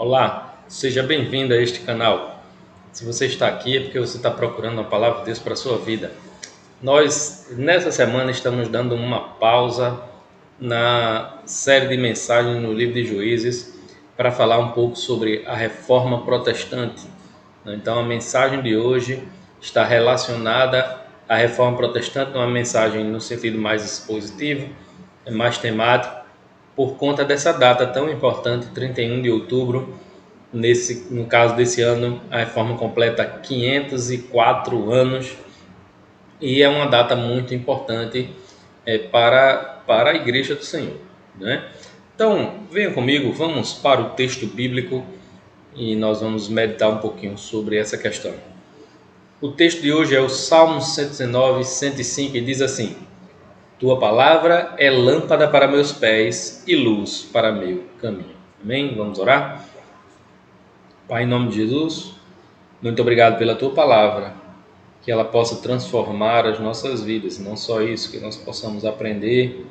Olá, seja bem-vindo a este canal. Se você está aqui é porque você está procurando uma palavra de Deus para a sua vida. Nós, nessa semana, estamos dando uma pausa na série de mensagens no livro de Juízes para falar um pouco sobre a reforma protestante. Então, a mensagem de hoje está relacionada à reforma protestante, uma mensagem no sentido mais expositivo, mais temático, por conta dessa data tão importante, 31 de outubro. No caso desse ano, a reforma completa 504 anos e é uma data muito importante para a Igreja do Senhor, né? Então, venha comigo, vamos para o texto bíblico e nós vamos meditar um pouquinho sobre essa questão. O texto de hoje é o Salmo 119, 105 e diz assim: Tua palavra é lâmpada para meus pés e luz para meu caminho. Amém? Vamos orar? Pai, em nome de Jesus, muito obrigado pela tua palavra, que ela possa transformar as nossas vidas, não só isso, que nós possamos aprender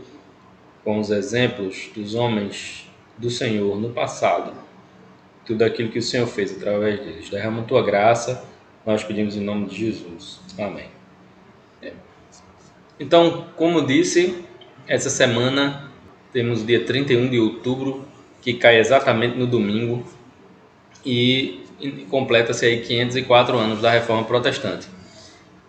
com os exemplos dos homens do Senhor no passado, tudo aquilo que o Senhor fez através deles. Derrama a tua graça, nós pedimos em nome de Jesus. Amém. Então, como disse, essa semana temos o dia 31 de outubro, que cai exatamente no domingo, e completa-se aí 504 anos da Reforma Protestante.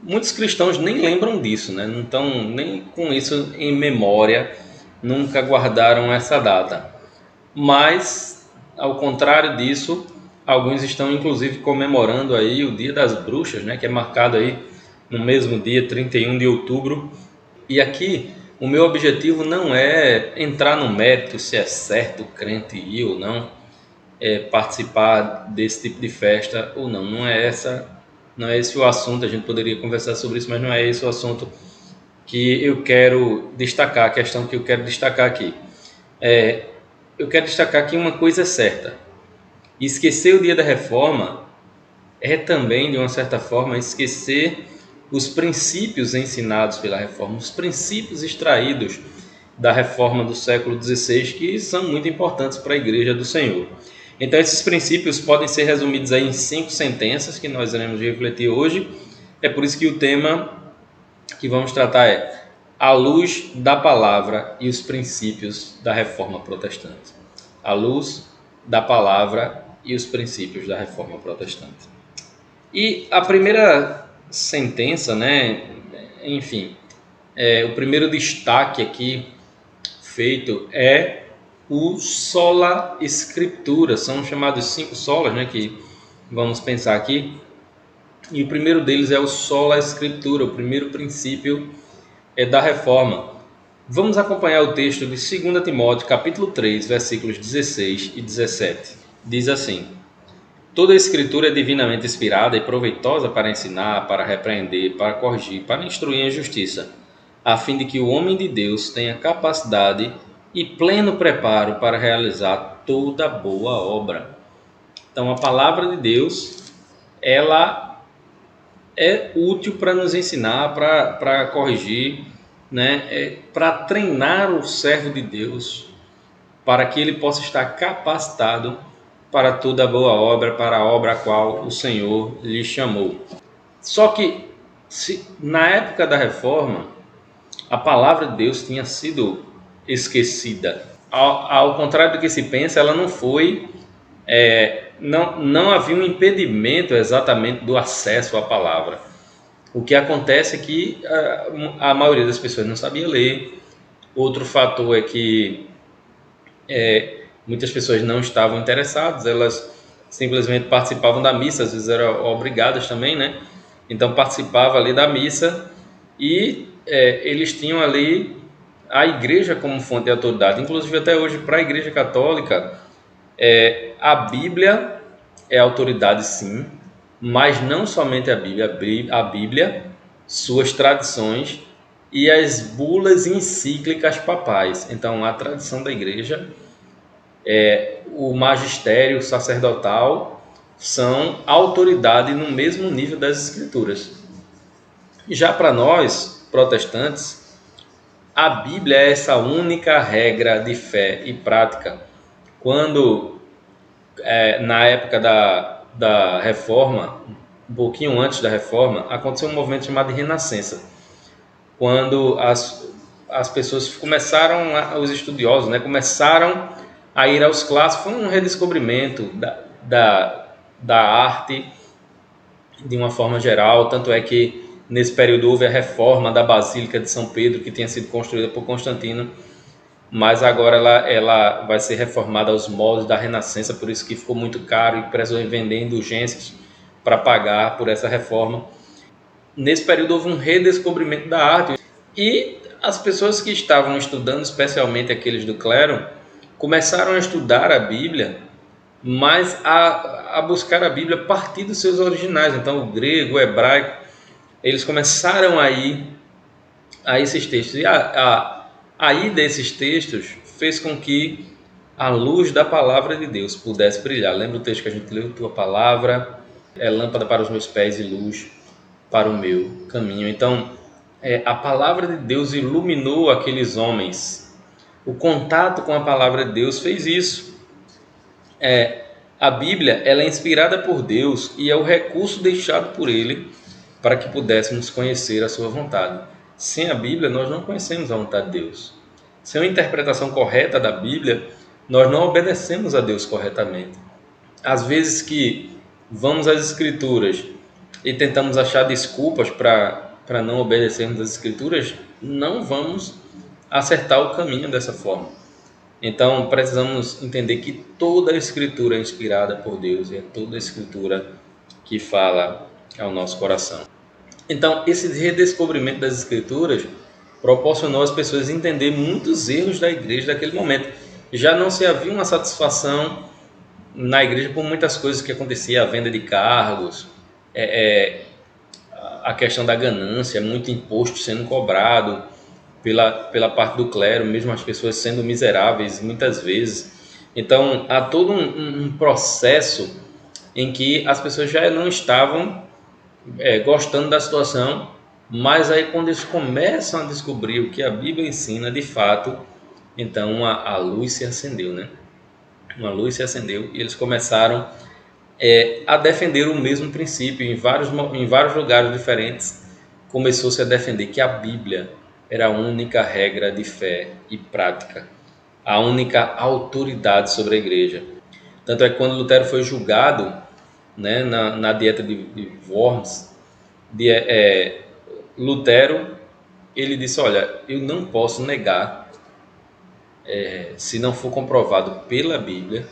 Muitos cristãos nem lembram disso, né? Não estão nem com isso em memória, nunca guardaram essa data. Mas, ao contrário disso, alguns estão inclusive comemorando aí o Dia das Bruxas, né? Que é marcado aí no mesmo dia, 31 de outubro. E aqui, o meu objetivo não é entrar no mérito se é certo o crente ir ou não, participar desse tipo de festa ou não. Não é esse o assunto. A gente poderia conversar sobre isso, mas não é esse o assunto que eu quero destacar, a questão que eu quero destacar aqui. Eu quero destacar aqui uma coisa certa: esquecer o dia da reforma é também, de uma certa forma, esquecer os princípios ensinados pela reforma, os princípios extraídos da reforma do século XVI, que são muito importantes para a Igreja do Senhor. Então, esses princípios podem ser resumidos aí em 5 sentenças que nós iremos refletir hoje. É por isso que o tema que vamos tratar é a luz da palavra e os princípios da reforma protestante. A luz da palavra e os princípios da reforma protestante. E a primeira sentença, né? Enfim, o primeiro destaque aqui feito é o sola scriptura. São chamados 5 solas, né? Que vamos pensar aqui. E o primeiro deles é o sola scriptura, o primeiro princípio da reforma. Vamos acompanhar o texto de 2 Timóteo, capítulo 3, versículos 16 e 17. Diz assim: Toda a escritura é divinamente inspirada e proveitosa para ensinar, para repreender, para corrigir, para instruir em justiça, a fim de que o homem de Deus tenha capacidade e pleno preparo para realizar toda boa obra. Então, a palavra de Deus, ela é útil para nos ensinar, para corrigir, né? Para treinar o servo de Deus, para que ele possa estar capacitado para toda boa obra, para a obra a qual o Senhor lhe chamou. Só que, na época da reforma, a palavra de Deus tinha sido esquecida. Ao contrário do que se pensa, ela não foi... não havia um impedimento exatamente do acesso à palavra. O que acontece é que a maioria das pessoas não sabia ler. Outro fator é que muitas pessoas não estavam interessadas, elas simplesmente participavam da missa, às vezes eram obrigadas também, né? Então participava ali da missa e eles tinham ali a igreja como fonte de autoridade. Inclusive até hoje, para a Igreja Católica, a Bíblia é autoridade, sim, mas não somente a Bíblia, suas tradições e as bulas encíclicas papais. Então, a tradição da igreja, o magistério sacerdotal são autoridade no mesmo nível das escrituras. Já para nós, protestantes, a Bíblia é essa única regra de fé e prática. Quando Na época da Reforma, um pouquinho antes da Reforma, aconteceu um movimento chamado de Renascença, quando as pessoas começaram, os estudiosos, né, começaram a ir aos clássicos. Foi um redescobrimento da arte de uma forma geral, tanto é que nesse período houve a reforma da Basílica de São Pedro, que tinha sido construída por Constantino, mas agora ela vai ser reformada aos moldes da Renascença, por isso que ficou muito caro e precisou vender indulgências para pagar por essa reforma. Nesse período houve um redescobrimento da arte e as pessoas que estavam estudando, especialmente aqueles do clero, começaram a estudar a Bíblia, mas a buscar a Bíblia a partir dos seus originais. Então, o grego, o hebraico, eles começaram a ir a esses textos. E a ida desses textos fez com que a luz da palavra de Deus pudesse brilhar. Lembra o texto que a gente leu? Tua palavra é lâmpada para os meus pés e luz para o meu caminho. Então, a palavra de Deus iluminou aqueles homens. O contato com a palavra de Deus fez isso. A Bíblia, ela é inspirada por Deus e é o recurso deixado por Ele para que pudéssemos conhecer a sua vontade. Sem a Bíblia, nós não conhecemos a vontade de Deus. Sem uma interpretação correta da Bíblia, nós não obedecemos a Deus corretamente. Às vezes que vamos às Escrituras e tentamos achar desculpas para não obedecermos às Escrituras, não vamos acertar o caminho dessa forma. Então, precisamos entender que toda a Escritura é inspirada por Deus e é toda a Escritura que fala ao nosso coração. Então, esse redescobrimento das Escrituras proporcionou às pessoas entender muitos erros da igreja daquele momento. Já não se havia uma satisfação na igreja por muitas coisas que acontecia, a venda de cargos, a questão da ganância, muito imposto sendo cobrado pela parte do clero, mesmo as pessoas sendo miseráveis muitas vezes. Então, há todo um processo em que as pessoas já não estavam gostando da situação, mas aí quando eles começam a descobrir o que a Bíblia ensina de fato, então a luz se acendeu, né? Uma luz se acendeu e eles começaram a defender o mesmo princípio em vários lugares diferentes. Começou-se a defender que a Bíblia era a única regra de fé e prática, a única autoridade sobre a igreja. Tanto é que quando Lutero foi julgado, né, na dieta de Worms, Lutero ele disse: olha, eu não posso negar, se não for comprovado pela Bíblia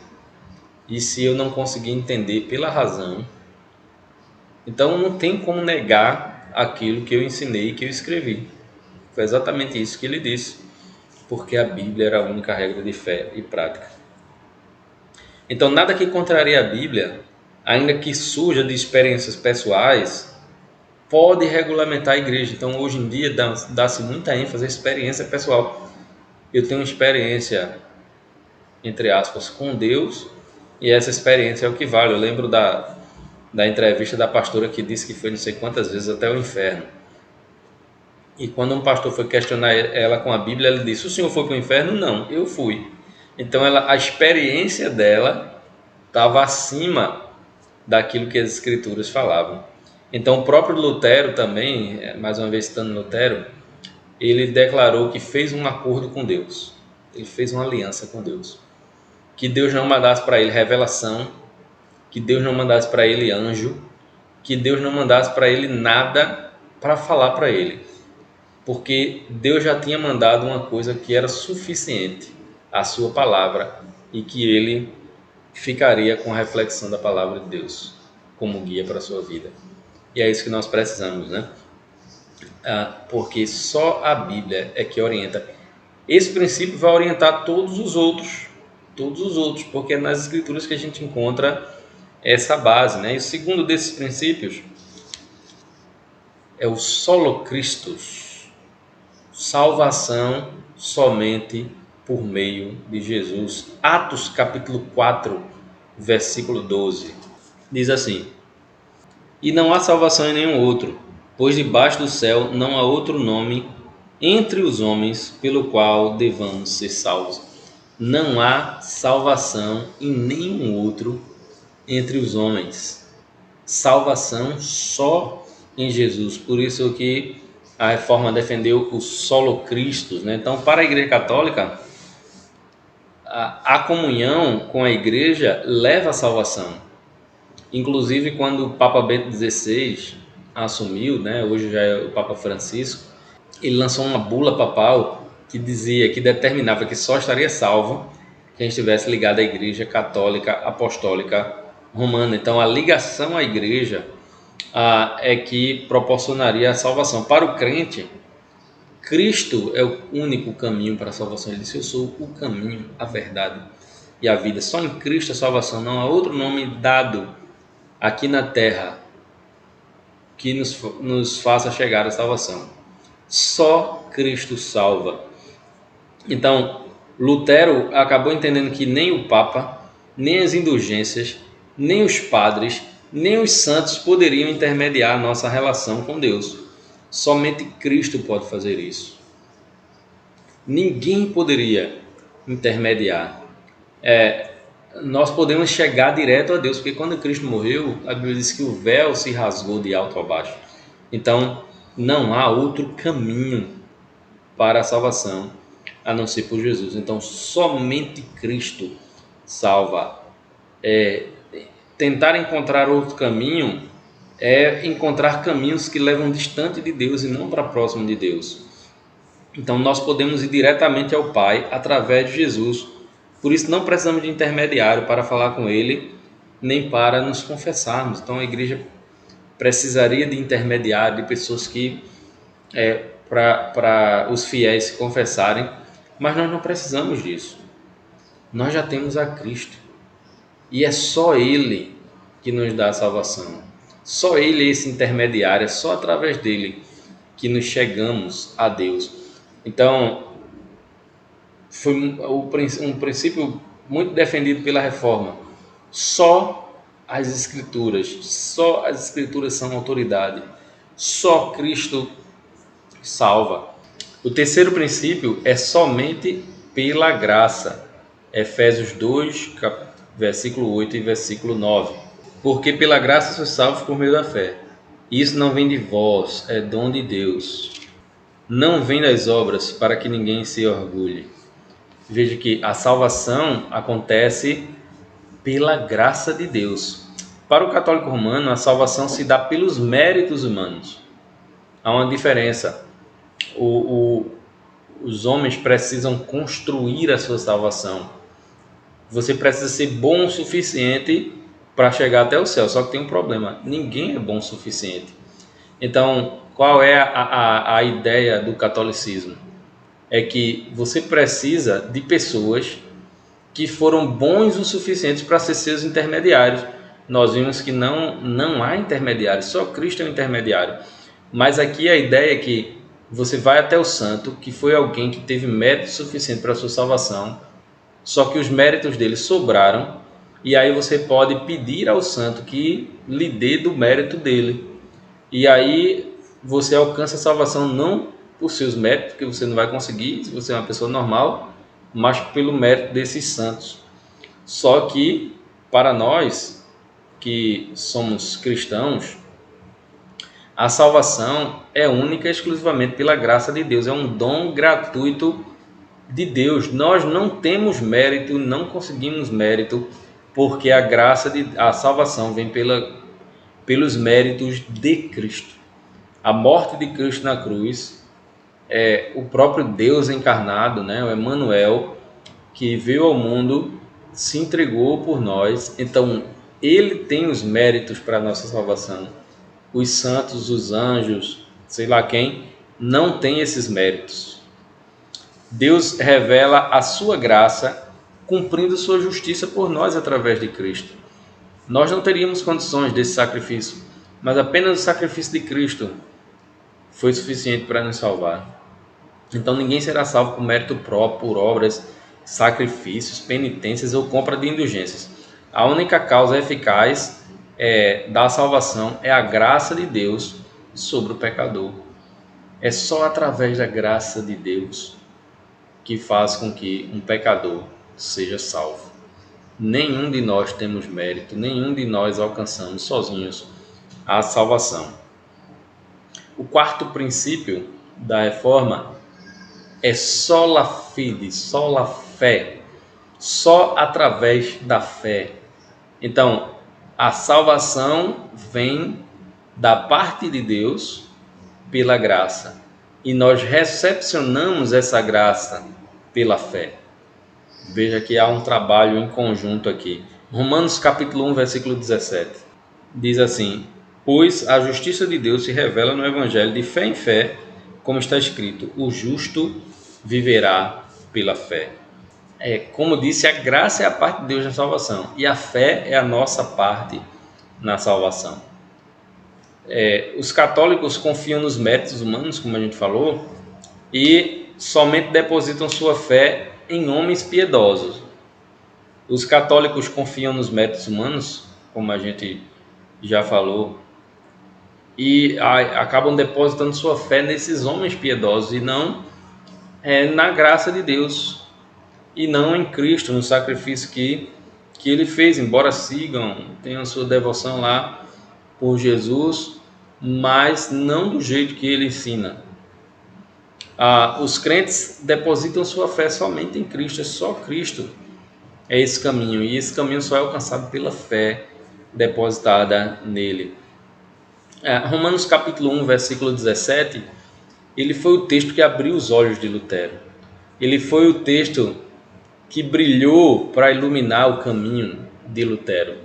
e se eu não conseguir entender pela razão, então não tem como negar aquilo que eu ensinei e que eu escrevi. Foi exatamente isso que ele disse, porque a Bíblia era a única regra de fé e prática. Então, nada que contrarie a Bíblia, ainda que surja de experiências pessoais, pode regulamentar a igreja. Então, hoje em dia, dá-se muita ênfase à experiência pessoal. Eu tenho uma experiência, entre aspas, com Deus, e essa experiência é o que vale. Eu lembro da entrevista da pastora que disse que foi não sei quantas vezes até o inferno. E quando um pastor foi questionar ela com a Bíblia, ela disse: o senhor foi para o inferno? Não, eu fui. Então a experiência dela estava acima daquilo que as Escrituras falavam. Então o próprio Lutero também, mais uma vez citando Lutero, ele declarou que fez um acordo com Deus. Ele fez uma aliança com Deus. Que Deus não mandasse para ele revelação, que Deus não mandasse para ele anjo, que Deus não mandasse para ele nada para falar para ele. Porque Deus já tinha mandado uma coisa que era suficiente, a sua palavra, e que ele ficaria com a reflexão da palavra de Deus como guia para a sua vida. E é isso que nós precisamos, né? Porque só a Bíblia é que orienta. Esse princípio vai orientar todos os outros, porque é nas Escrituras que a gente encontra essa base, né? E o segundo desses princípios é o solo Christus, salvação somente por meio de Jesus. Atos capítulo 4, versículo 12, diz assim: e não há salvação em nenhum outro, pois debaixo do céu não há outro nome entre os homens pelo qual devamos ser salvos. Não há salvação em nenhum outro entre os homens. Salvação só em Jesus. Por isso que a Reforma defendeu o solo Christus, né? Então, para a Igreja Católica, a comunhão com a Igreja leva à salvação. Inclusive, quando o Papa Bento XVI assumiu, né? Hoje já é o Papa Francisco, ele lançou uma bula papal que dizia, que determinava que só estaria salvo quem estivesse ligado à Igreja Católica Apostólica Romana. Então, a ligação à Igreja é que proporcionaria a salvação. Para o crente, Cristo é o único caminho para a salvação. Ele disse: eu sou o caminho, a verdade e a vida. Só em Cristo a salvação. Não há outro nome dado aqui na terra que nos faça chegar à salvação. Só Cristo salva. Então, Lutero acabou entendendo que nem o Papa, nem as indulgências, nem os padres, nem os santos poderiam intermediar a nossa relação com Deus. Somente Cristo pode fazer isso. Ninguém poderia intermediar. Nós podemos chegar direto a Deus, porque quando Cristo morreu, a Bíblia diz que o véu se rasgou de alto a baixo. Então, não há outro caminho para a salvação a não ser por Jesus. Então, somente Cristo salva. Tentar encontrar outro caminho é encontrar caminhos que levam distante de Deus e não para próximo de Deus. Então, nós podemos ir diretamente ao Pai através de Jesus. Por isso, não precisamos de intermediário para falar com Ele, nem para nos confessarmos. Então, a igreja precisaria de intermediário, de pessoas que, para os fiéis se confessarem, mas nós não precisamos disso. Nós já temos a Cristo. E é só Ele que nos dá a salvação. Só Ele é esse intermediário, é só através dele que nos chegamos a Deus. Então, foi um princípio muito defendido pela Reforma. Só as Escrituras são autoridade. Só Cristo salva. O terceiro princípio é somente pela graça. Efésios 2, versículo 8 e versículo 9. Porque pela graça sois salvos por meio da fé. Isso não vem de vós, é dom de Deus. Não vem das obras, para que ninguém se orgulhe. Veja que a salvação acontece pela graça de Deus. Para o católico romano, a salvação se dá pelos méritos humanos. Há uma diferença. Os homens precisam construir a sua salvação. Você precisa ser bom o suficiente para chegar até o céu. Só que tem um problema: ninguém é bom o suficiente. Então, qual é a ideia do catolicismo? É que você precisa de pessoas que foram bons o suficiente para ser seus intermediários. Nós vimos que não há intermediário, só Cristo é o intermediário. Mas aqui a ideia é que você vai até o santo, que foi alguém que teve mérito suficiente para a sua salvação, só que os méritos dele sobraram, e aí você pode pedir ao santo que lhe dê do mérito dele. E aí você alcança a salvação não por seus méritos, porque você não vai conseguir se você é uma pessoa normal, mas pelo mérito desses santos. Só que para nós que somos cristãos, a salvação é única e exclusivamente pela graça de Deus, é um dom gratuito de Deus. Nós não temos mérito, não conseguimos mérito, porque a salvação vem pelos méritos de Cristo. A morte de Cristo na cruz é o próprio Deus encarnado, né? O Emmanuel, que veio ao mundo, se entregou por nós. Então, ele tem os méritos para a nossa salvação. Os santos, os anjos, sei lá quem, não tem esses méritos. Deus revela a sua graça, cumprindo sua justiça por nós através de Cristo. Nós não teríamos condições desse sacrifício, mas apenas o sacrifício de Cristo foi suficiente para nos salvar. Então ninguém será salvo por mérito próprio, por obras, sacrifícios, penitências ou compra de indulgências. A única causa eficaz da salvação é a graça de Deus sobre o pecador. É só através da graça de Deus que faz com que um pecador seja salvo. Nenhum de nós temos mérito, nenhum de nós alcançamos sozinhos a salvação. O quarto princípio da reforma é sola fide, sola fé, só através da fé. Então, a salvação vem da parte de Deus pela graça, e nós recepcionamos essa graça pela fé. Veja que há um trabalho em conjunto aqui. Romanos capítulo 1, versículo 17. Diz assim: pois a justiça de Deus se revela no evangelho de fé em fé, como está escrito, o justo viverá pela fé. Como disse, a graça é a parte de Deus na salvação, e a fé é a nossa parte na salvação. Os católicos confiam nos méritos humanos, como a gente falou, e somente depositam sua fé em homens piedosos. Os católicos confiam nos méritos humanos, como a gente já falou, e acabam depositando sua fé nesses homens piedosos e não na graça de Deus, e não em Cristo, no sacrifício que ele fez, embora tenham sua devoção lá por Jesus, mas não do jeito que ele ensina. Os crentes depositam sua fé somente em Cristo, é só Cristo é esse caminho, e esse caminho só é alcançado pela fé depositada nele. Romanos capítulo 1, versículo 17, ele foi o texto que abriu os olhos de Lutero. Ele foi o texto que brilhou para iluminar o caminho de Lutero.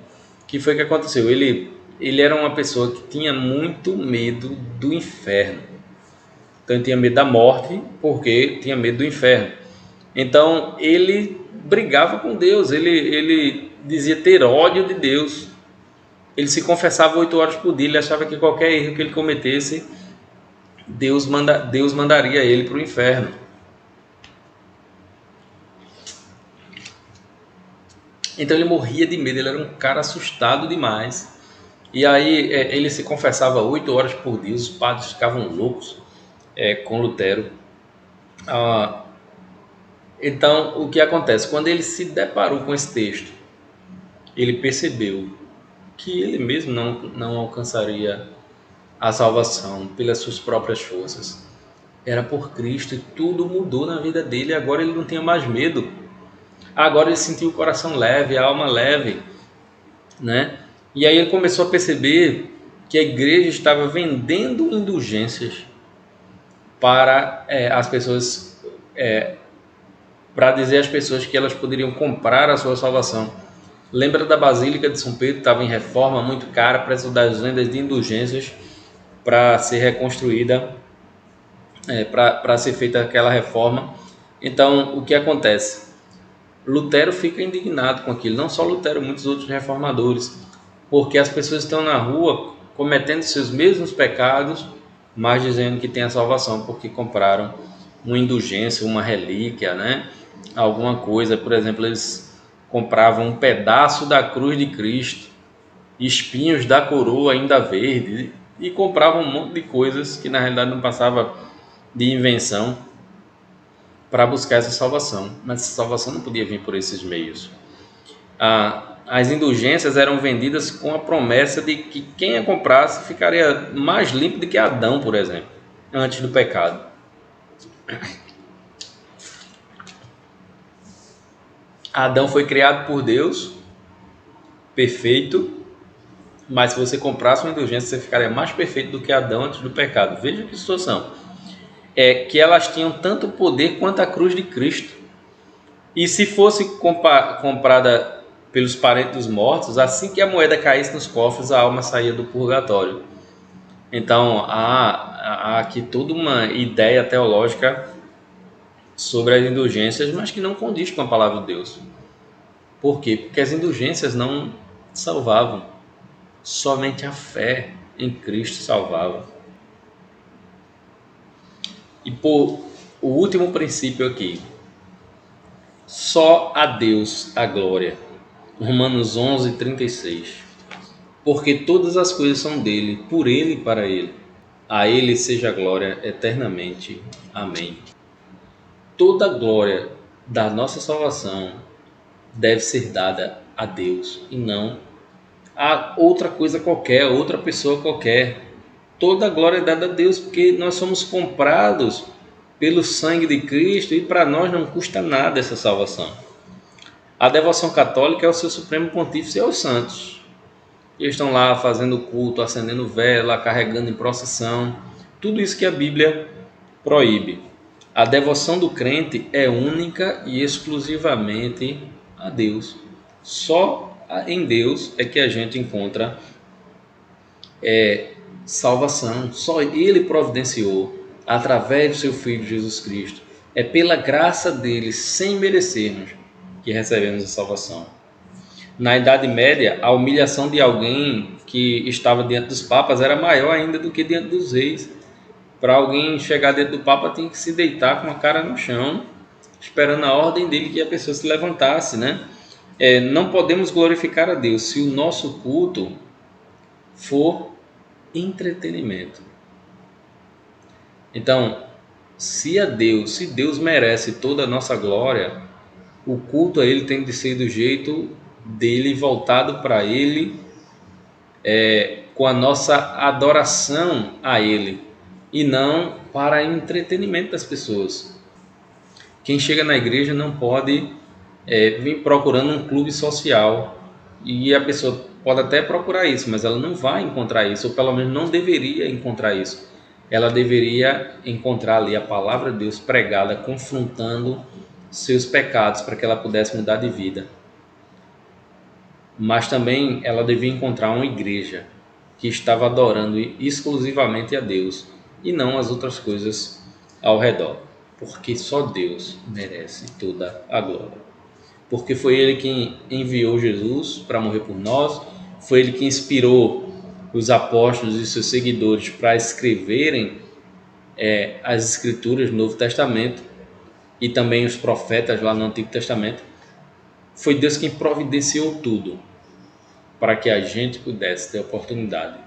O que foi que aconteceu? Ele era uma pessoa que tinha muito medo do inferno. Então ele tinha medo da morte porque tinha medo do inferno. Então ele brigava com Deus, ele dizia ter ódio de Deus. Ele se confessava 8 horas por dia, ele achava que qualquer erro que ele cometesse, Deus mandaria ele para o inferno. Então ele morria de medo, ele era um cara assustado demais. E aí ele se confessava 8 horas por dia, os padres ficavam loucos com Lutero. Então o que acontece? Quando ele se deparou com esse texto, ele percebeu que ele mesmo não alcançaria a salvação pelas suas próprias forças. Era por Cristo, e tudo mudou na vida dele. Agora ele não tinha mais medo. Agora ele sentiu o coração leve, a alma leve, né? E aí ele começou a perceber que a igreja estava vendendo indulgências para as pessoas, para dizer às pessoas que elas poderiam comprar a sua salvação. Lembra da Basílica de São Pedro? Estava em reforma, muito cara, preço das vendas de indulgências para ser reconstruída, para ser feita aquela reforma. Então, o que acontece? Lutero fica indignado com aquilo, não só Lutero, muitos outros reformadores, porque as pessoas estão na rua cometendo seus mesmos pecados, mas dizendo que tem a salvação porque compraram uma indulgência, uma relíquia, né? Alguma coisa. Por exemplo, eles compravam um pedaço da cruz de Cristo, espinhos da coroa ainda verde, e compravam um monte de coisas que na realidade não passava de invenção para buscar essa salvação. Mas essa salvação não podia vir por esses meios. As indulgências eram vendidas com a promessa de que quem a comprasse ficaria mais limpo do que Adão, por exemplo, antes do pecado. Adão foi criado por Deus, perfeito, mas se você comprasse uma indulgência, você ficaria mais perfeito do que Adão antes do pecado. Veja que situação. Que elas tinham tanto poder quanto a cruz de Cristo. E se fosse comprada pelos parentes dos mortos, assim que a moeda caísse nos cofres, a alma saía do purgatório. Então, há aqui toda uma ideia teológica sobre as indulgências, mas que não condiz com a palavra de Deus. Por quê? Porque as indulgências não salvavam. Somente a fé em Cristo salvava. E por o último princípio aqui, só a Deus a glória. Romanos 11, 36. Porque todas as coisas são dele, por ele e para ele. A ele seja a glória eternamente. Amém. Toda a glória da nossa salvação deve ser dada a Deus e não a outra coisa qualquer, outra pessoa qualquer. Toda a glória é dada a Deus, porque nós somos comprados pelo sangue de Cristo e para nós não custa nada essa salvação. A devoção católica é o seu supremo pontífice e aos santos. Eles estão lá fazendo culto, acendendo vela, carregando em procissão, tudo isso que a Bíblia proíbe. A devoção do crente é única e exclusivamente a Deus. Só em Deus é que a gente encontra salvação. Só Ele providenciou através do seu Filho Jesus Cristo. É pela graça dele, sem merecermos, que recebemos a salvação. Na Idade Média, a humilhação de alguém que estava diante dos papas era maior ainda do que diante dos reis. Para alguém chegar dentro do papa, tinha que se deitar com a cara no chão, esperando a ordem dele que a pessoa se levantasse, né? Não podemos glorificar a Deus se o nosso culto for entretenimento. Então, se Deus merece toda a nossa glória, o culto a Ele tem de ser do jeito dele, voltado para Ele, com a nossa adoração a Ele, e não para entretenimento das pessoas. Quem chega na igreja não pode vir procurando um clube social, e a pessoa pode até procurar isso, mas ela não vai encontrar isso, ou pelo menos não deveria encontrar isso. Ela deveria encontrar ali a palavra de Deus pregada, confrontando seus pecados para que ela pudesse mudar de vida. Mas também ela devia encontrar uma igreja que estava adorando exclusivamente a Deus e não as outras coisas ao redor, porque só Deus merece toda a glória. Porque foi Ele quem enviou Jesus para morrer por nós, foi Ele que inspirou os apóstolos e seus seguidores para escreverem as Escrituras do Novo Testamento e também os profetas lá no Antigo Testamento. Foi Deus quem providenciou tudo para que a gente pudesse ter a oportunidade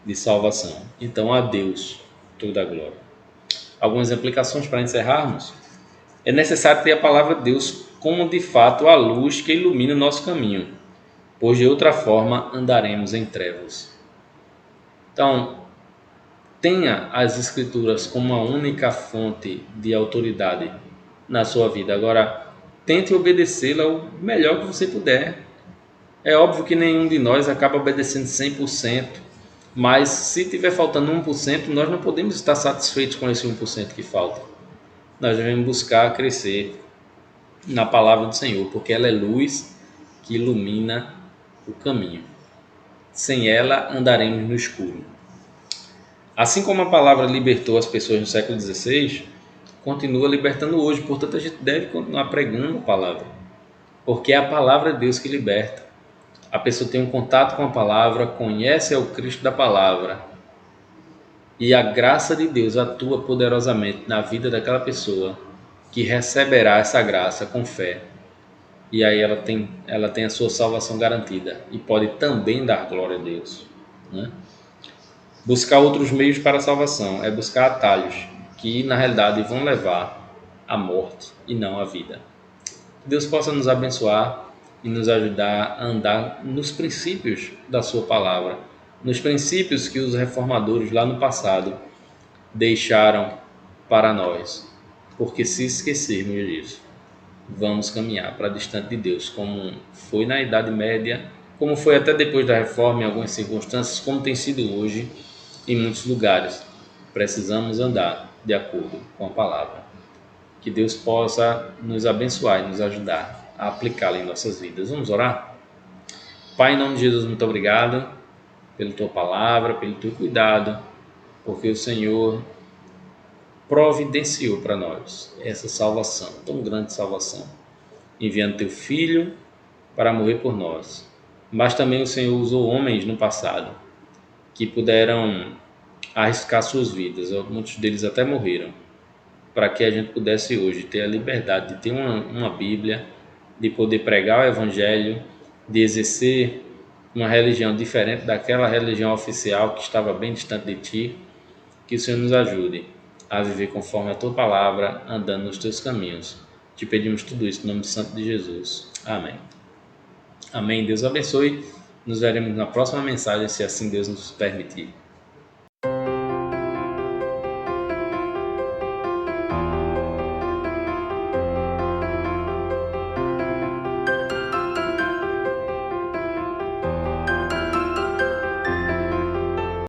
de salvação. Então, a Deus toda a glória. Algumas implicações para encerrarmos. É necessário ter a palavra de Deus como de fato a luz que ilumina o nosso caminho, pois de outra forma andaremos em trevas. Então, tenha as Escrituras como a única fonte de autoridade na sua vida. Agora, tente obedecê-la o melhor que você puder. É óbvio que nenhum de nós acaba obedecendo 100%, mas se estiver faltando 1%, nós não podemos estar satisfeitos com esse 1% que falta. Nós devemos buscar crescer na palavra do Senhor, porque ela é luz que ilumina o caminho. Sem ela, andaremos no escuro. Assim como a palavra libertou as pessoas no século XVI, continua libertando hoje. Portanto, a gente deve continuar pregando a palavra, porque é a palavra de Deus que liberta. A pessoa tem um contato com a palavra, conhece o Cristo da palavra, e a graça de Deus atua poderosamente na vida daquela pessoa que receberá essa graça com fé. E aí ela tem a sua salvação garantida e pode também dar glória a Deus, né? Buscar outros meios para a salvação é buscar atalhos que na realidade vão levar à morte e não à vida. Que Deus possa nos abençoar e nos ajudar a andar nos princípios da sua palavra, nos princípios que os reformadores lá no passado deixaram para nós, porque se esquecermos disso, vamos caminhar para distante de Deus, como foi na Idade Média, como foi até depois da Reforma em algumas circunstâncias, como tem sido hoje em muitos lugares. Precisamos andar de acordo com a palavra. Que Deus possa nos abençoar e nos ajudar a aplicá-la em nossas vidas. Vamos orar? Pai, em nome de Jesus, muito obrigado pela Tua palavra, pelo Teu cuidado, porque o Senhor providenciou para nós essa salvação, tão grande salvação, enviando Teu Filho para morrer por nós. Mas também o Senhor usou homens no passado que puderam arriscar suas vidas, muitos deles até morreram, para que a gente pudesse hoje ter a liberdade de ter uma Bíblia, de poder pregar o Evangelho, de exercer uma religião diferente daquela religião oficial que estava bem distante de Ti. Que o Senhor nos ajude a viver conforme a Tua palavra, andando nos Teus caminhos. Te pedimos tudo isso em nome do Santo de Jesus. Amém. Amém. Deus abençoe. Nos veremos na próxima mensagem, se assim Deus nos permitir.